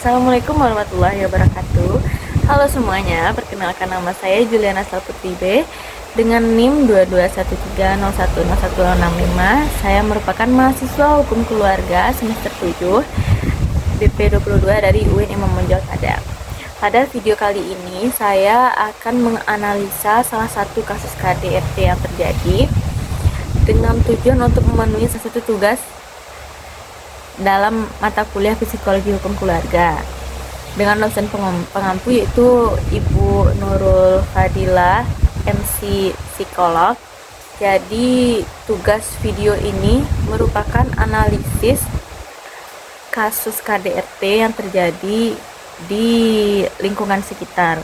Assalamualaikum warahmatullahi wabarakatuh. Halo semuanya, perkenalkan nama saya Juliana Salputri B dengan NIM 2213010165. Saya merupakan mahasiswa hukum keluarga semester 7 BP 22 dari UIN Imam Bonjol Padang. Pada video kali ini saya akan menganalisa salah satu kasus KDRT yang terjadi dengan tujuan untuk memenuhi salah satu tugas dalam mata kuliah psikologi hukum keluarga dengan dosen pengampu yaitu Ibu Nurul Fadilah, MC psikolog. Jadi tugas video ini merupakan analisis kasus KDRT yang terjadi di lingkungan sekitar.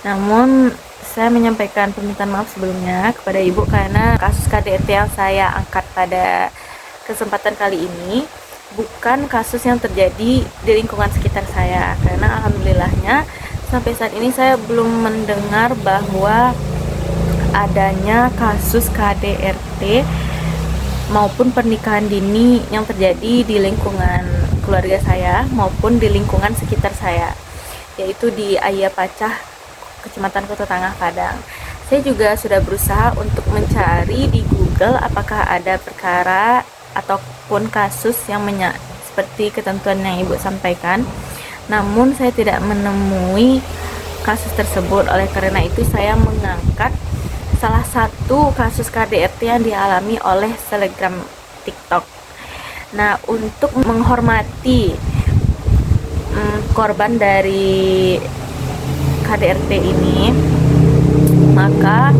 Namun saya menyampaikan permintaan maaf sebelumnya kepada Ibu karena kasus KDRT yang saya angkat pada kesempatan kali ini bukan kasus yang terjadi di lingkungan sekitar saya, karena alhamdulillahnya sampai saat ini saya belum mendengar bahwa adanya kasus KDRT maupun pernikahan dini yang terjadi di lingkungan keluarga saya maupun di lingkungan sekitar saya, yaitu di Ayapacah, Kecamatan Kota Tangah, Padang. Saya juga sudah berusaha untuk mencari di Google apakah ada perkara ataupun kasus yang seperti ketentuan yang Ibu sampaikan, namun saya tidak menemui kasus tersebut. Oleh karena itu saya mengangkat salah satu kasus KDRT yang dialami oleh selebgram TikTok. Nah, untuk menghormati korban dari KDRT ini, maka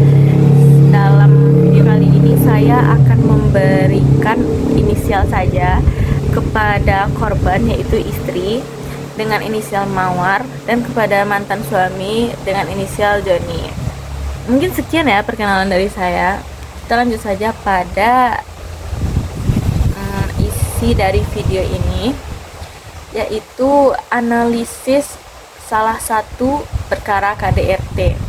dalam video kali ini saya akan memberikan inisial saja kepada korban yaitu istri dengan inisial Mawar dan kepada mantan suami dengan inisial Joni. Mungkin sekian ya perkenalan dari saya. Kita lanjut saja pada isi dari video ini, yaitu analisis salah satu perkara KDRT.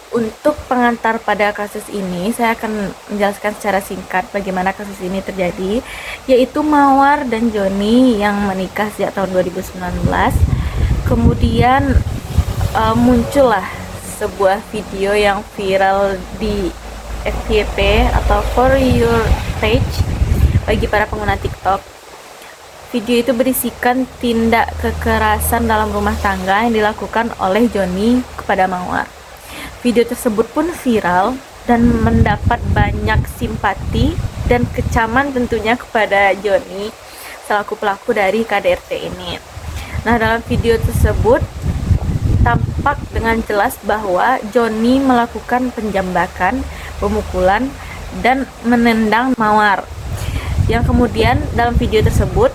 Untuk pengantar pada kasus ini, saya akan menjelaskan secara singkat bagaimana kasus ini terjadi, yaitu Mawar dan Joni yang menikah sejak tahun 2019. Kemudian muncullah sebuah video yang viral di FYP atau For Your Page bagi para pengguna TikTok. Video itu berisikan tindak kekerasan dalam rumah tangga yang dilakukan oleh Joni kepada Mawar. Video tersebut pun viral dan mendapat banyak simpati dan kecaman tentunya kepada Joni selaku pelaku dari KDRT ini. Nah, dalam video tersebut tampak dengan jelas bahwa Joni melakukan penjambakan, pemukulan, dan menendang Mawar. Yang kemudian dalam video tersebut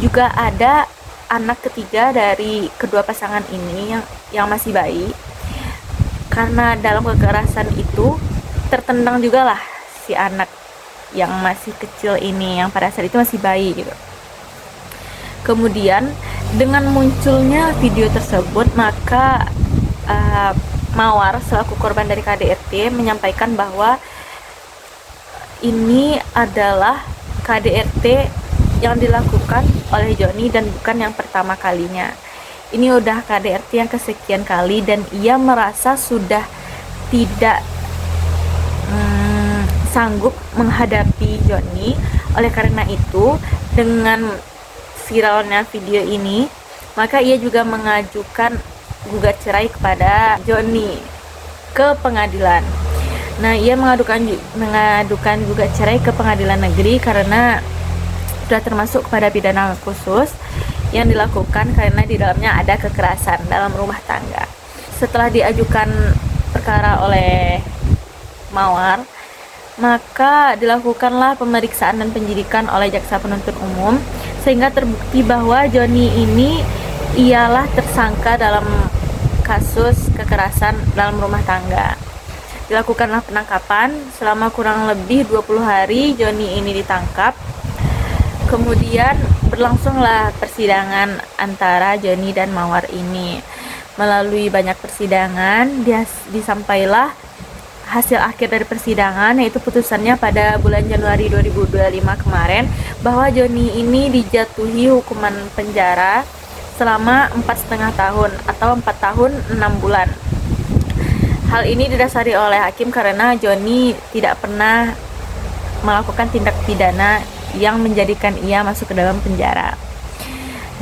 juga ada anak ketiga dari kedua pasangan ini yang masih bayi. Karena dalam kekerasan itu tertendang juga lah si anak yang masih kecil ini, yang pada saat itu masih bayi gitu. Kemudian dengan munculnya video tersebut, maka Mawar selaku korban dari KDRT menyampaikan bahwa ini adalah KDRT yang dilakukan oleh Joni dan bukan yang pertama kalinya. Ini udah KDRT yang kesekian kali dan ia merasa sudah tidak sanggup menghadapi Joni. Oleh karena itu, dengan viralnya video ini, maka ia juga mengajukan gugat cerai kepada Joni ke pengadilan. Nah, ia mengadukan gugat cerai ke pengadilan negeri karena sudah termasuk kepada pidana khusus yang dilakukan karena di dalamnya ada kekerasan dalam rumah tangga. Setelah diajukan perkara oleh Mawar, maka dilakukanlah pemeriksaan dan penyidikan oleh jaksa penuntut umum sehingga terbukti bahwa Joni ini ialah tersangka dalam kasus kekerasan dalam rumah tangga. Dilakukanlah penangkapan selama kurang lebih 20 hari Joni ini ditangkap. Kemudian berlangsunglah persidangan antara Joni dan Mawar ini. Melalui banyak persidangan, disampailah hasil akhir dari persidangan, yaitu putusannya pada bulan Januari 2025 kemarin bahwa Joni ini dijatuhi hukuman penjara selama 4,5 tahun atau 4 tahun 6 bulan. Hal ini didasari oleh hakim karena Joni tidak pernah melakukan tindak pidana yang menjadikan ia masuk ke dalam penjara.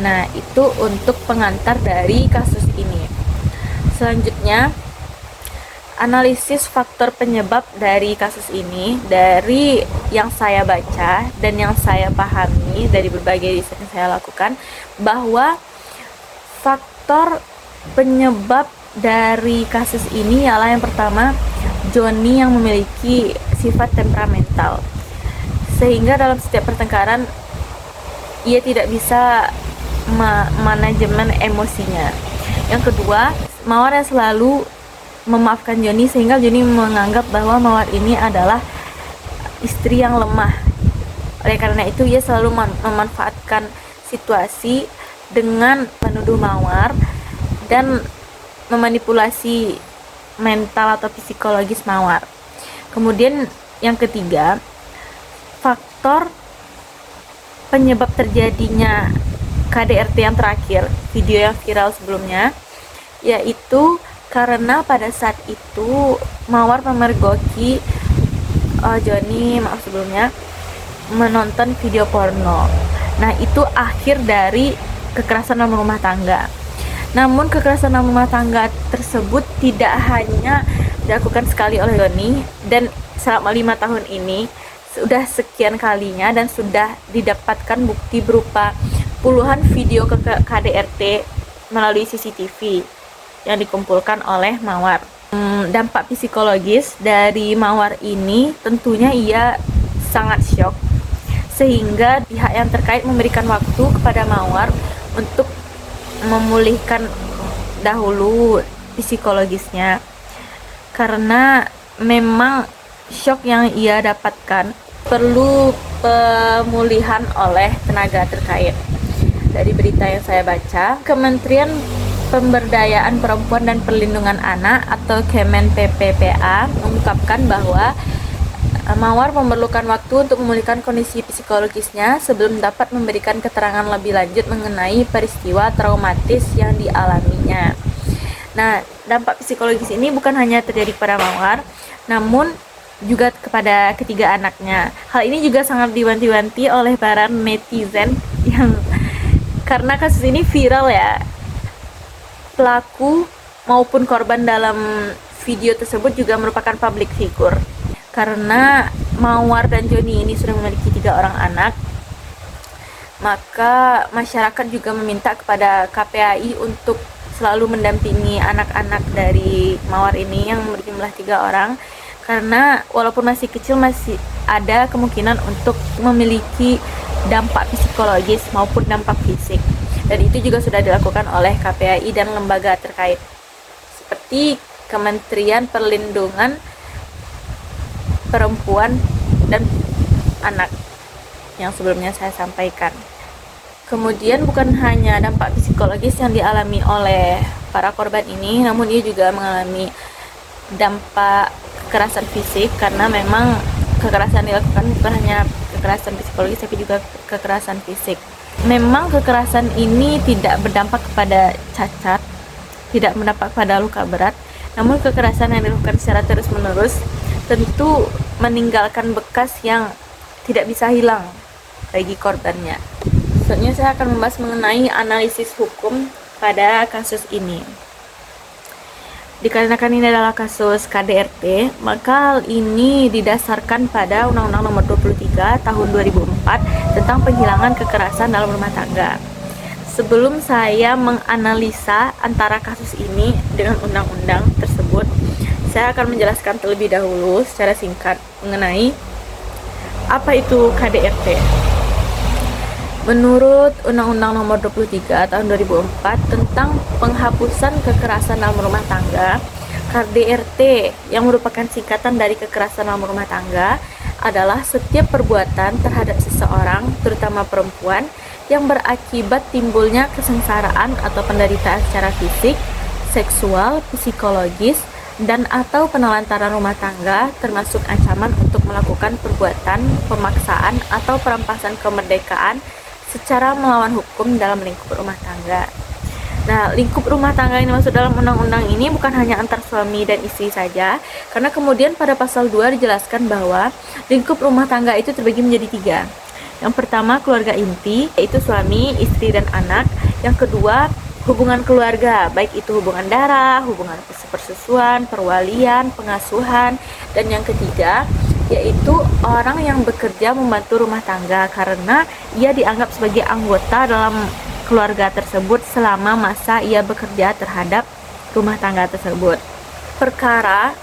Nah, itu untuk pengantar dari kasus ini. Selanjutnya, analisis faktor penyebab dari kasus ini dari yang saya baca dan yang saya pahami dari berbagai riset yang saya lakukan, bahwa faktor penyebab dari kasus ini ialah yang pertama, Joni yang memiliki sifat temperamental, sehingga dalam setiap pertengkaran ia tidak bisa manajemen emosinya. Yang kedua, Mawar yang selalu memaafkan Joni, sehingga Joni menganggap bahwa Mawar ini adalah istri yang lemah. Oleh karena itu ia selalu memanfaatkan situasi dengan menuduh Mawar dan memanipulasi mental atau psikologis Mawar. Kemudian yang ketiga, faktor penyebab terjadinya KDRT yang terakhir, video yang viral sebelumnya, yaitu karena pada saat itu Mawar memergoki Joni, menonton video porno. Nah, itu akhir dari kekerasan dalam rumah tangga. Namun kekerasan dalam rumah tangga tersebut tidak hanya dilakukan sekali oleh Joni, dan selama 5 tahun ini sudah sekian kalinya dan sudah didapatkan bukti berupa puluhan video KDRT melalui CCTV yang dikumpulkan oleh Mawar. Dampak psikologis dari Mawar ini tentunya ia sangat syok, sehingga pihak yang terkait memberikan waktu kepada Mawar untuk memulihkan dahulu psikologisnya, karena memang syok yang ia dapatkan perlu pemulihan oleh tenaga terkait. Dari berita yang saya baca, Kementerian Pemberdayaan Perempuan dan Perlindungan Anak atau Kemen PPPA mengungkapkan bahwa Mawar memerlukan waktu untuk memulihkan kondisi psikologisnya sebelum dapat memberikan keterangan lebih lanjut mengenai peristiwa traumatis yang dialaminya. Nah, dampak psikologis ini bukan hanya terjadi kepada Mawar, namun juga kepada ketiga anaknya. Hal ini juga sangat diwanti-wanti oleh para netizen yang karena kasus ini viral ya. Pelaku maupun korban dalam video tersebut juga merupakan public figure. Karena Mawar dan Joni ini sudah memiliki 3 orang anak, maka masyarakat juga meminta kepada KPAI untuk selalu mendampingi anak-anak dari Mawar ini yang berjumlah 3 orang, karena walaupun masih kecil masih ada kemungkinan untuk memiliki dampak psikologis maupun dampak fisik, dan itu juga sudah dilakukan oleh KPAI dan lembaga terkait seperti Kementerian Perlindungan Perempuan dan Anak yang sebelumnya saya sampaikan. Kemudian bukan hanya dampak psikologis yang dialami oleh para korban ini, namun ia juga mengalami dampak kekerasan fisik, karena memang kekerasan dilakukan bukan hanya kekerasan psikologis tapi juga kekerasan fisik. Memang kekerasan ini tidak berdampak kepada cacat, tidak berdampak pada luka berat, namun kekerasan yang dilakukan secara terus-menerus tentu meninggalkan bekas yang tidak bisa hilang bagi korbannya. Selanjutnya saya akan membahas mengenai analisis hukum pada kasus ini. Dikarenakan ini adalah kasus KDRT, maka hal ini didasarkan pada Undang-Undang Nomor 23 Tahun 2004 tentang penghilangan kekerasan dalam rumah tangga. Sebelum saya menganalisa antara kasus ini dengan undang-undang tersebut, saya akan menjelaskan terlebih dahulu secara singkat mengenai apa itu KDRT. Menurut Undang-Undang Nomor 23 Tahun 2004 tentang penghapusan kekerasan dalam rumah tangga, KDRT yang merupakan singkatan dari kekerasan dalam rumah tangga adalah setiap perbuatan terhadap seseorang, terutama perempuan, yang berakibat timbulnya kesengsaraan atau penderitaan secara fisik, seksual, psikologis, dan atau penelantaran rumah tangga, termasuk ancaman untuk melakukan perbuatan, pemaksaan, atau perampasan kemerdekaan secara melawan hukum dalam lingkup rumah tangga. Nah, lingkup rumah tangga yang dimaksud dalam undang-undang ini bukan hanya antar suami dan istri saja, karena kemudian pada pasal 2 dijelaskan bahwa lingkup rumah tangga itu terbagi menjadi 3. Yang pertama, keluarga inti, yaitu suami, istri, dan anak. Yang kedua, hubungan keluarga, baik itu hubungan darah, hubungan persesuaian, perwalian, pengasuhan. Dan yang ketiga, yaitu orang yang bekerja membantu rumah tangga karena ia dianggap sebagai anggota dalam keluarga tersebut selama masa ia bekerja terhadap rumah tangga tersebut. Perkara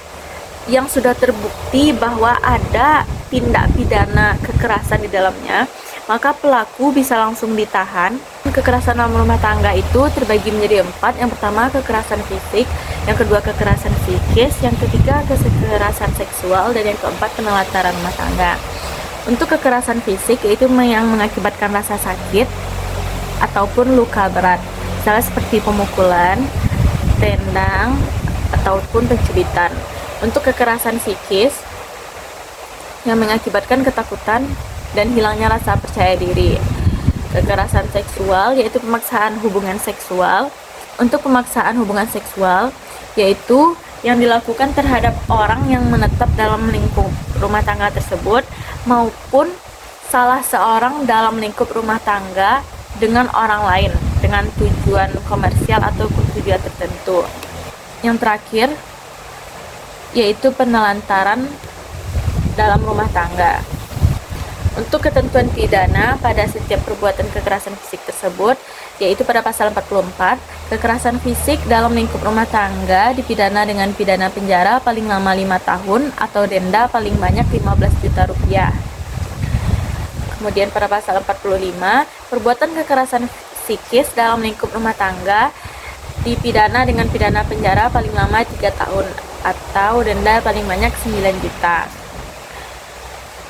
yang sudah terbukti bahwa ada tindak pidana kekerasan di dalamnya, maka pelaku bisa langsung ditahan. Kekerasan dalam rumah tangga itu terbagi menjadi 4. Yang pertama, kekerasan fisik, yang kedua, kekerasan psikis, yang ketiga, kekerasan seksual, dan yang keempat, penelantaran rumah tangga. Untuk kekerasan fisik, yaitu yang mengakibatkan rasa sakit ataupun luka berat, misalnya seperti pemukulan, tendang, ataupun pencubitan. Untuk kekerasan psikis, yang mengakibatkan ketakutan dan hilangnya rasa percaya diri. Kekerasan seksual, yaitu pemaksaan hubungan seksual. Untuk pemaksaan hubungan seksual, yaitu yang dilakukan terhadap orang yang menetap dalam lingkup rumah tangga tersebut, maupun salah seorang dalam lingkup rumah tangga dengan orang lain dengan tujuan komersial atau tujuan tertentu. Yang terakhir, yaitu penelantaran dalam rumah tangga. Untuk ketentuan pidana pada setiap perbuatan kekerasan fisik tersebut, yaitu pada pasal 44, kekerasan fisik dalam lingkup rumah tangga dipidana dengan pidana penjara paling lama 5 tahun atau denda paling banyak 15 juta rupiah. Kemudian pada pasal 45, perbuatan kekerasan psikis dalam lingkup rumah tangga dipidana dengan pidana penjara paling lama 3 tahun atau denda paling banyak 9 juta.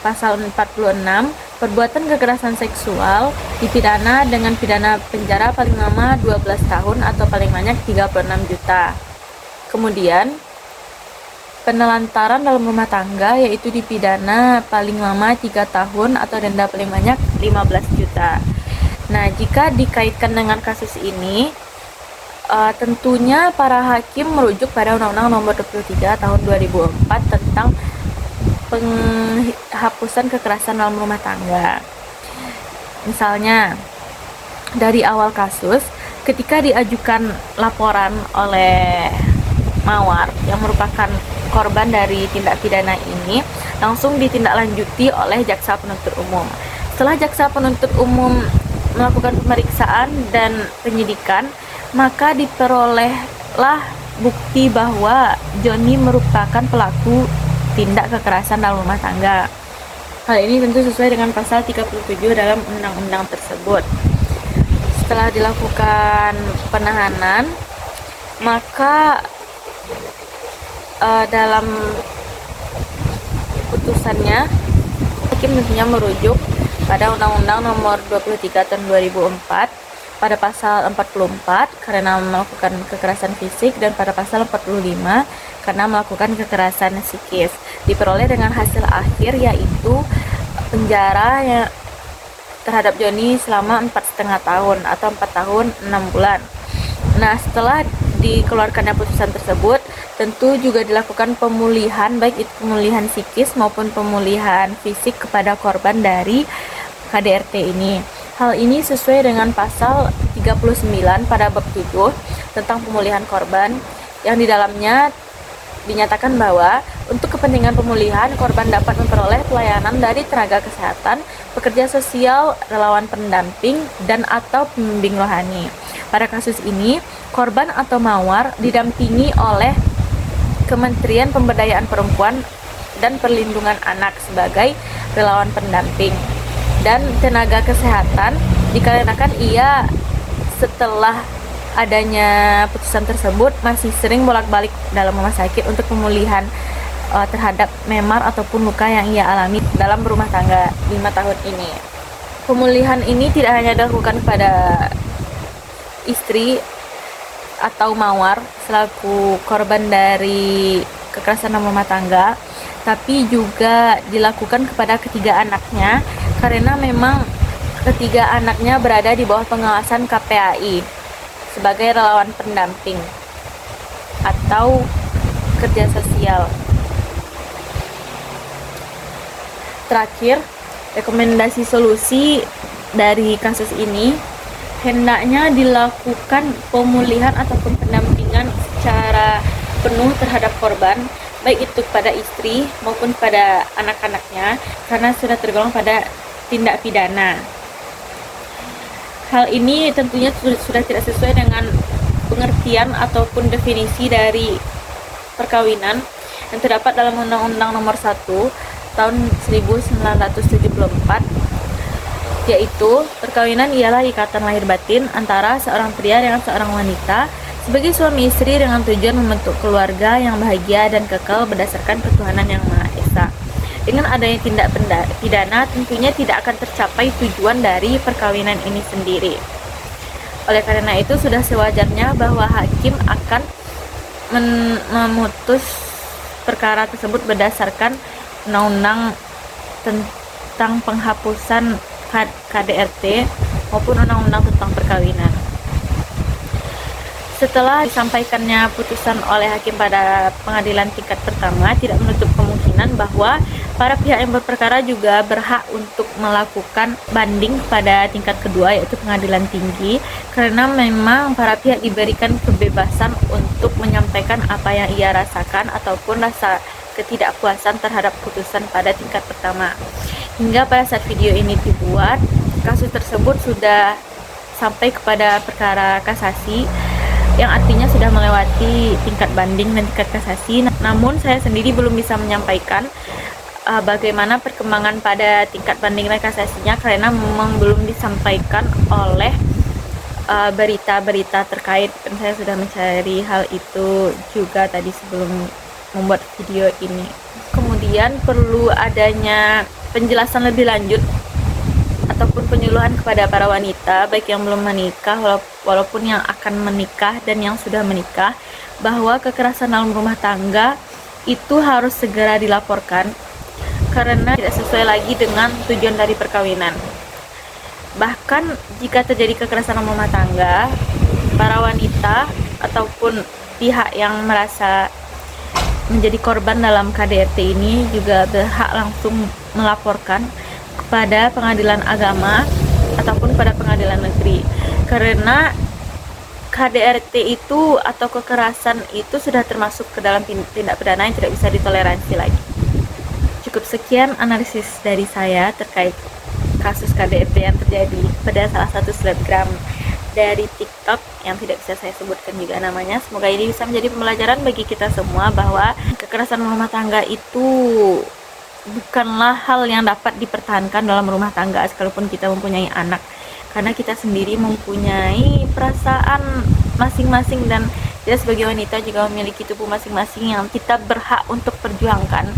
Pasal 46, perbuatan kekerasan seksual dipidana dengan pidana penjara paling lama 12 tahun atau paling banyak 36 juta. Kemudian penelantaran dalam rumah tangga, yaitu dipidana paling lama 3 tahun atau denda paling banyak 15 juta. Nah, jika dikaitkan dengan kasus ini, tentunya para hakim merujuk pada Undang-Undang Nomor 23 Tahun 2004 tentang penghapusan kekerasan dalam rumah tangga. Misalnya, dari awal kasus, ketika diajukan laporan oleh Mawar yang merupakan korban dari tindak pidana ini, langsung ditindaklanjuti oleh jaksa penuntut umum. Setelah jaksa penuntut umum melakukan pemeriksaan dan penyidikan, maka diperolehlah bukti bahwa Joni merupakan pelaku tindak kekerasan dalam rumah tangga. Hal ini tentu sesuai dengan pasal 37 dalam undang-undang tersebut. Setelah dilakukan penahanan, maka dalam putusannya hakim tentunya merujuk pada Undang-Undang Nomor 23 Tahun 2004 pada pasal 44 karena melakukan kekerasan fisik dan pada pasal 45 karena melakukan kekerasan psikis. Diperoleh dengan hasil akhir yaitu penjara yang terhadap Joni selama 4,5 tahun atau 4 tahun 6 bulan. Nah, setelah dikeluarkannya putusan tersebut, tentu juga dilakukan pemulihan, baik itu pemulihan psikis maupun pemulihan fisik kepada korban dari KDRT ini. Hal ini sesuai dengan pasal 39 pada bab 7 tentang pemulihan korban, yang di dalamnya dinyatakan bahwa untuk kepentingan pemulihan, korban dapat memperoleh pelayanan dari tenaga kesehatan, pekerja sosial, relawan pendamping, dan atau pembimbing rohani. Pada kasus ini, korban atau Mawar didampingi oleh Kementerian Pemberdayaan Perempuan dan Perlindungan Anak sebagai relawan pendamping dan tenaga kesehatan, dikarenakan ia setelah adanya putusan tersebut masih sering bolak-balik dalam rumah sakit untuk pemulihan terhadap memar ataupun luka yang ia alami dalam rumah tangga 5 tahun ini. Pemulihan ini tidak hanya dilakukan pada istri atau Mawar selaku korban dari kekerasan dalam rumah tangga, tapi juga dilakukan kepada ketiga anaknya karena memang ketiga anaknya berada di bawah pengawasan KPAI sebagai relawan pendamping atau kerja sosial. Terakhir, rekomendasi solusi dari kasus ini hendaknya dilakukan pemulihan ataupun pendampingan secara penuh terhadap korban, baik itu pada istri maupun pada anak-anaknya, karena sudah tergolong pada tindak pidana. Hal ini tentunya sudah tidak sesuai dengan pengertian ataupun definisi dari perkawinan yang terdapat dalam Undang-Undang Nomor 1 tahun 1974, yaitu perkawinan ialah ikatan lahir batin antara seorang pria dengan seorang wanita sebagai suami istri dengan tujuan membentuk keluarga yang bahagia dan kekal berdasarkan ketuhanan yang Maha Esa. Dengan adanya tindak pidana tentunya tidak akan tercapai tujuan dari perkawinan ini sendiri. Oleh karena itu sudah sewajarnya bahwa hakim akan memutus perkara tersebut berdasarkan Undang-Undang tentang penghapusan KDRT maupun Undang-Undang tentang perkawinan. Setelah disampaikannya putusan oleh hakim pada pengadilan tingkat pertama, tidak menutup kemungkinan bahwa para pihak yang berperkara juga berhak untuk melakukan banding pada tingkat kedua, yaitu pengadilan tinggi, karena memang para pihak diberikan kebebasan untuk menyampaikan apa yang ia rasakan ataupun rasa ketidakpuasan terhadap putusan pada tingkat pertama. Hingga pada saat video ini dibuat, kasus tersebut sudah sampai kepada perkara kasasi, yang artinya sudah melewati tingkat banding dan tingkat kasasi. Namun saya sendiri belum bisa menyampaikan bagaimana perkembangan pada tingkat banding dan kasasinya, karena memang belum disampaikan oleh berita-berita terkait, dan saya sudah mencari hal itu juga tadi sebelum membuat video ini. Kemudian perlu adanya penjelasan lebih lanjut ataupun penyuluhan kepada para wanita, baik yang belum menikah walaupun yang akan menikah dan yang sudah menikah, bahwa kekerasan dalam rumah tangga itu harus segera dilaporkan karena tidak sesuai lagi dengan tujuan dari perkawinan. Bahkan jika terjadi kekerasan dalam rumah tangga, para wanita ataupun pihak yang merasa menjadi korban dalam KDRT ini juga berhak langsung melaporkan kepada pengadilan agama ataupun pada pengadilan negeri, karena KDRT itu atau kekerasan itu sudah termasuk ke dalam tindak pidana yang tidak bisa ditoleransi lagi. Cukup sekian analisis dari saya terkait kasus KDRT yang terjadi pada salah satu selebgram dari TikTok yang tidak bisa saya sebutkan juga namanya. Semoga ini bisa menjadi pembelajaran bagi kita semua bahwa kekerasan rumah tangga itu bukanlah hal yang dapat dipertahankan dalam rumah tangga sekalipun kita mempunyai anak, karena kita sendiri mempunyai perasaan masing-masing dan kita sebagai wanita juga memiliki tubuh masing-masing yang kita berhak untuk perjuangkan,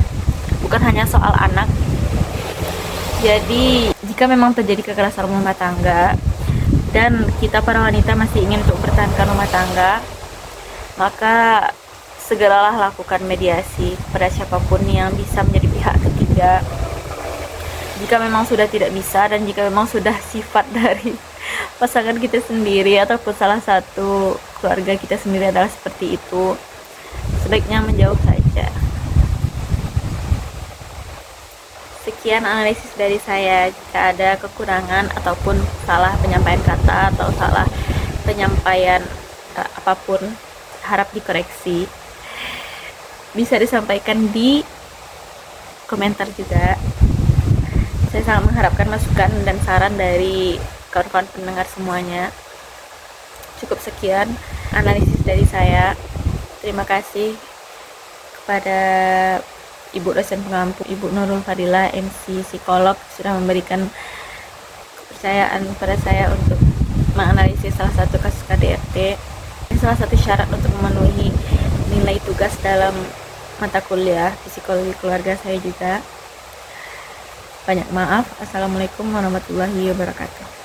bukan hanya soal anak. Jadi jika memang terjadi kekerasan rumah tangga dan kita para wanita masih ingin untuk bertahankan rumah tangga, maka segeralah lakukan mediasi kepada siapapun yang bisa menjadi pihak ketiga. Jika memang sudah tidak bisa dan jika memang sudah sifat dari pasangan kita sendiri ataupun salah satu keluarga kita sendiri adalah seperti itu, sebaiknya menjauh saja. Sekian analisis dari saya. Jika ada kekurangan ataupun salah penyampaian kata atau salah penyampaian apapun, harap dikoreksi. Bisa disampaikan di komentar juga. Saya sangat mengharapkan masukan dan saran dari kawan-kawan pendengar semuanya. Cukup sekian analisis dari saya. Terima kasih kepada Ibu dosen pengampu, Ibu Nurul Fadilah, MC psikolog, sudah memberikan kepercayaan kepada saya untuk menganalisis salah satu kasus KDRT. Ini salah satu syarat untuk memenuhi nilai tugas dalam mata kuliah psikologi keluarga saya juga. Banyak maaf. Assalamualaikum warahmatullahi wabarakatuh.